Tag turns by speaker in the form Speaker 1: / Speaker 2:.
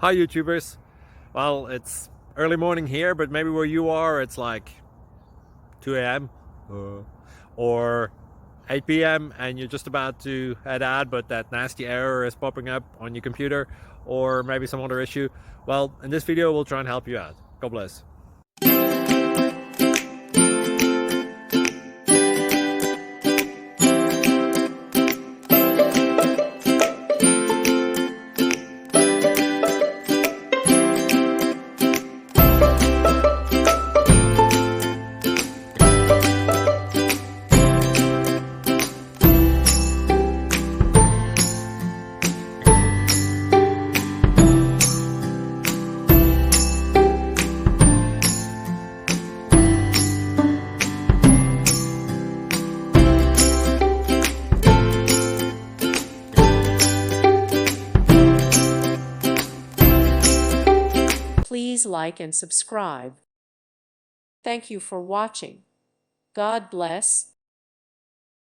Speaker 1: Hi YouTubers. Well, it's early morning here, but maybe where you are it's like 2 a.m. Or 8 p.m. and you're just about to head out, but that nasty error is popping up on your computer, or maybe some other issue. Well, in this video we'll try and help you out. God bless.
Speaker 2: Please like and subscribe. Thank you for watching. God bless.